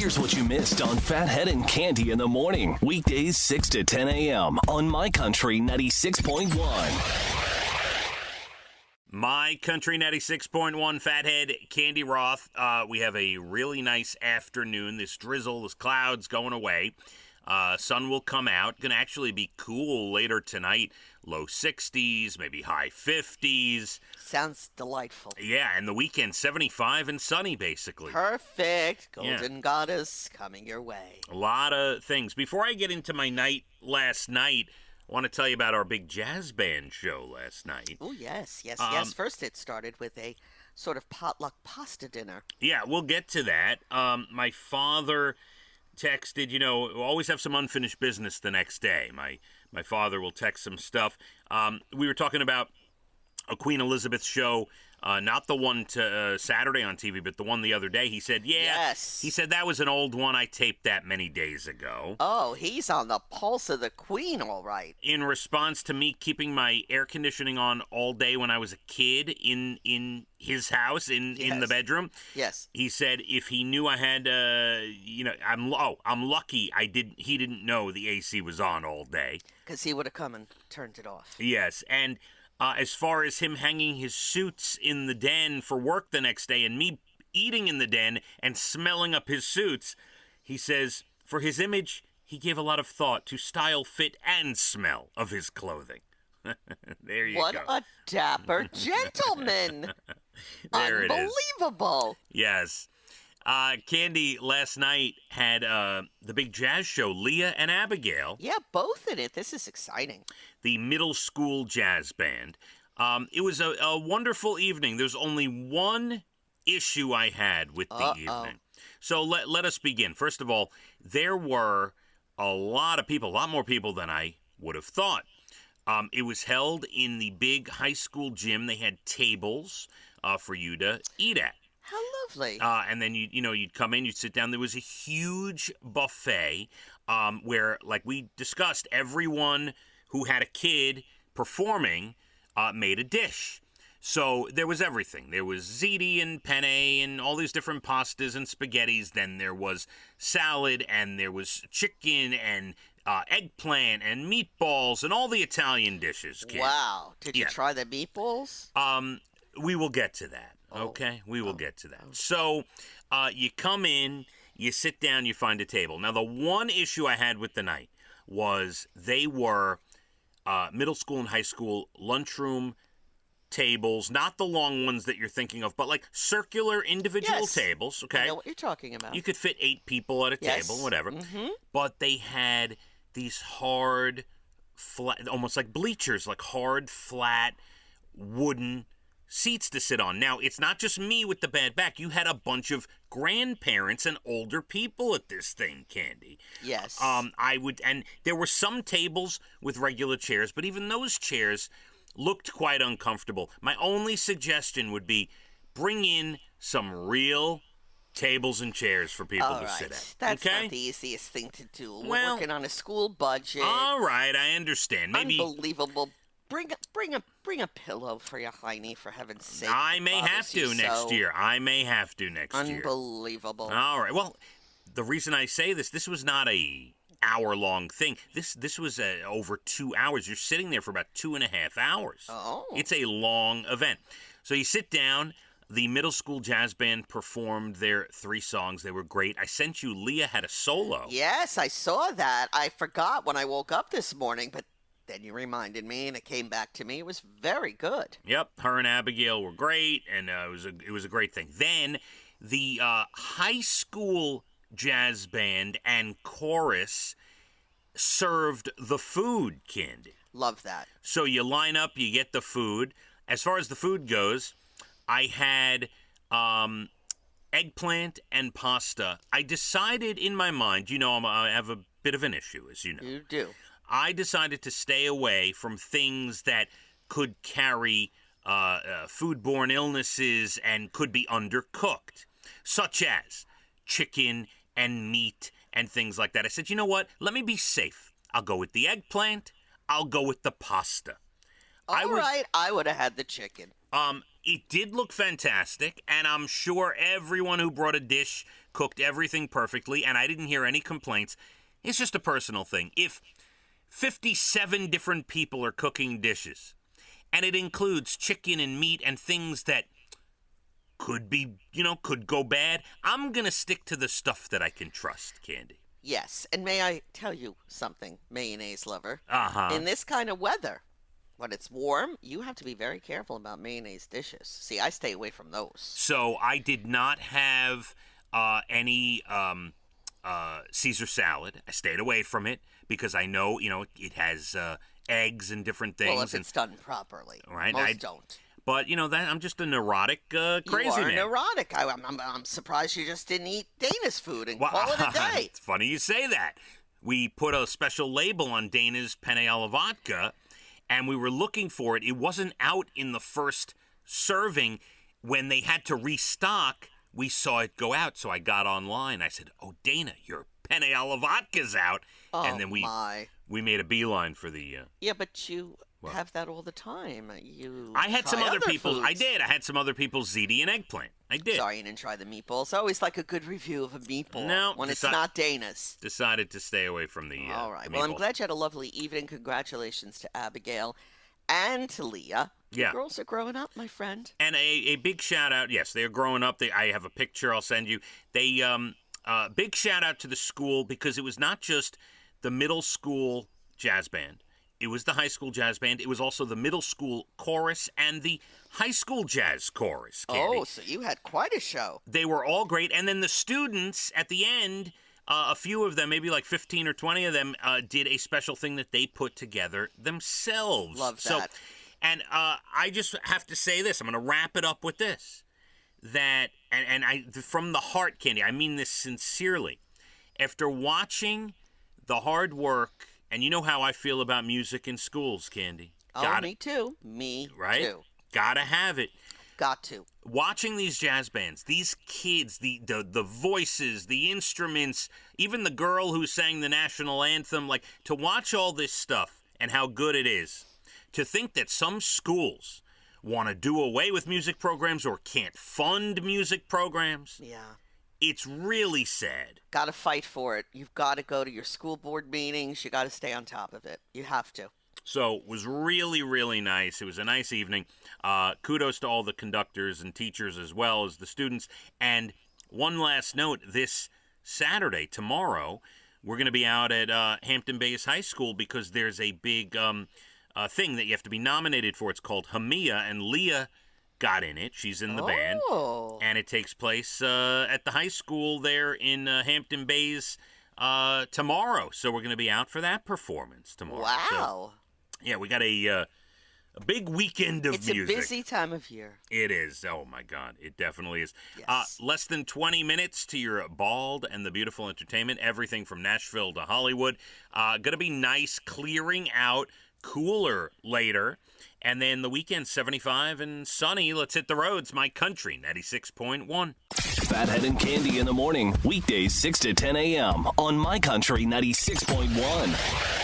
Here's what you missed on Phathead and Cande in the morning. Weekdays 6 to 10 a.m. on My Country 96.1. My Country 96.1, Phathead, Cande Roth. We have a really nice afternoon. This drizzle, this clouds going away. Sun will come out. Going to actually be cool later tonight. Low 60s, maybe high 50s. Sounds delightful. Yeah, and the weekend, 75 and sunny, basically. Perfect. Golden Goddess coming your way. A lot of things. Before I get into my night last night, I want to tell you about our big jazz band show last night. Oh, yes. First it started with a sort of potluck pasta dinner. Yeah, we'll get to that. My father texted, we always have some unfinished business the next day. My father will text some stuff. We were talking about a Queen Elizabeth show, not the one to Saturday on TV, but the one the other day. He said, yes. He said that was an old one. I taped that many days ago. Oh, he's on the pulse of the Queen, all right. In response to me keeping my air conditioning on all day when I was a kid in his house, in the bedroom. Yes. He said if he knew I had, I'm lucky he didn't know the AC was on all day. Because he would have come and turned it off. Yes, and as far as him hanging his suits in the den for work the next day and me eating in the den and smelling up his suits, he says for his image, he gave a lot of thought to style, fit, and smell of his clothing. There you go. What a dapper gentleman. There Unbelievable. It is. Yes. Cande last night had the big jazz show, Leah and Abigail. Yeah, both in it. This is exciting. The middle school jazz band. It was a wonderful evening. There's only one issue I had with the evening. So let us begin. First of all, there were a lot of people, a lot more people than I would have thought. It was held in the big high school gym. They had tables for you to eat at. How lovely. And then, you'd come in, you'd sit down. There was a huge buffet where, like we discussed, everyone who had a kid performing made a dish. So there was everything. There was ziti and penne and all these different pastas and spaghettis. Then there was salad and there was chicken and eggplant and meatballs and all the Italian dishes, kid. Wow. Did you try the meatballs? We will get to that. Okay, we will get to that. So, you come in, you sit down, you find a table. Now, the one issue I had with the night was they were middle school and high school lunchroom tables, not the long ones that you're thinking of, but like circular individual tables, okay? I know what you're talking about. You could fit 8 people at a table, whatever. Mm-hmm. But they had these hard, flat, almost like bleachers, like hard, flat, wooden seats to sit on. Now, it's not just me with the bad back. You had a bunch of grandparents and older people at this thing, Cande. Yes. And there were some tables with regular chairs, but even those chairs looked quite uncomfortable. My only suggestion would be bring in some real tables and chairs for people to sit at. That's okay? not the easiest thing to do. We're working on a school budget. All right, I understand. Maybe unbelievable. Bring a pillow for your hiney, for heaven's sake. I may have to next year. I may have to next year. Unbelievable. All right. Well, the reason I say this was not a hour-long thing. This was over 2 hours. You're sitting there for about 2.5 hours. Oh. It's a long event. So you sit down. The middle school jazz band performed their 3 songs. They were great. I sent you, Leah had a solo. Yes, I saw that. I forgot when I woke up this morning, but then you reminded me, and it came back to me. It was very good. Yep, her and Abigail were great, and it was a great thing. Then the high school jazz band and chorus served the food, Cande. Love that. So you line up, you get the food. As far as the food goes, I had eggplant and pasta. I decided in my mind, I have a bit of an issue, as you know. You do. I decided to stay away from things that could carry foodborne illnesses and could be undercooked, such as chicken and meat and things like that. I said, you know what? Let me be safe. I'll go with the eggplant. I'll go with the pasta. All right, I would have had the chicken. It did look fantastic, and I'm sure everyone who brought a dish cooked everything perfectly, and I didn't hear any complaints. It's just a personal thing. If 57 different people are cooking dishes, and it includes chicken and meat and things that could be, could go bad, I'm going to stick to the stuff that I can trust, Candy. Yes, and may I tell you something, mayonnaise lover? Uh-huh. In this kind of weather, when it's warm, you have to be very careful about mayonnaise dishes. See, I stay away from those. So I did not have any Caesar salad. I stayed away from it because I know, it has eggs and different things. Well, if it's done properly. Right. Most don't. But, that I'm just a neurotic crazy you are man. neurotic. I'm surprised you just didn't eat Dana's food and call it a day. It's funny you say that. We put a special label on Dana's penne alla vodka, and we were looking for it. It wasn't out in the first serving. When they had to restock, we saw it go out. So I got online. I said, "Oh, Dana, your penne alla vodka's out." Oh, and then we made a beeline for the... Yeah, but you have that all the time. I had some other people's... foods. I did. I had some other people's ziti and eggplant. I did. Sorry you didn't try the meatballs. I always like a good review of a meatball when it's not Dana's. Decided to stay away from the All right. the Well, I'm meatballs. glad you had a lovely evening. Congratulations to Abigail and to Leah. Yeah. The girls are growing up, my friend. And a big shout out. Yes, they're growing up. I have a picture I'll send you. They big shout out to the school because it was not just the middle school jazz band. It was the high school jazz band. It was also the middle school chorus and the high school jazz chorus. Candy. Oh, so you had quite a show. They were all great. And then the students at the end, a few of them, maybe like 15 or 20 of them, did a special thing that they put together themselves. Love that. And I just have to say this. I'm going to wrap it up with this. That, and I, from the heart, Candy, I mean this sincerely. After watching the hard work, and you know how I feel about music in schools, Candy. Me too. Me too. Gotta have it. Got to. Watching these jazz bands, these kids, the voices, the instruments, even the girl who sang the national anthem, like, to watch all this stuff and how good it is. To think that some schools want to do away with music programs or can't fund music programs. Yeah. It's really sad. Got to fight for it. You've got to go to your school board meetings. You got to stay on top of it. You have to. So it was really, really nice. It was a nice evening. Kudos to all the conductors and teachers as well as the students. And one last note, this Saturday, tomorrow, we're going to be out at Hampton Bays High School because there's a big thing that you have to be nominated for. It's called Hamia, and Leah got in it. She's in the band. And it takes place at the high school there in Hampton Bays tomorrow. So we're going to be out for that performance tomorrow. Wow. So, yeah, we got a big weekend of music. It's a busy time of year. It is. Oh, my God. It definitely is. Yes. Less than 20 minutes to your Bald and the Beautiful entertainment. Everything from Nashville to Hollywood. Going to be nice, clearing out, cooler later. And then the weekend, 75 and sunny. Let's hit the roads. My Country, 96.1. Phathead and Cande in the morning. Weekdays 6 to 10 a.m. on My Country 96.1.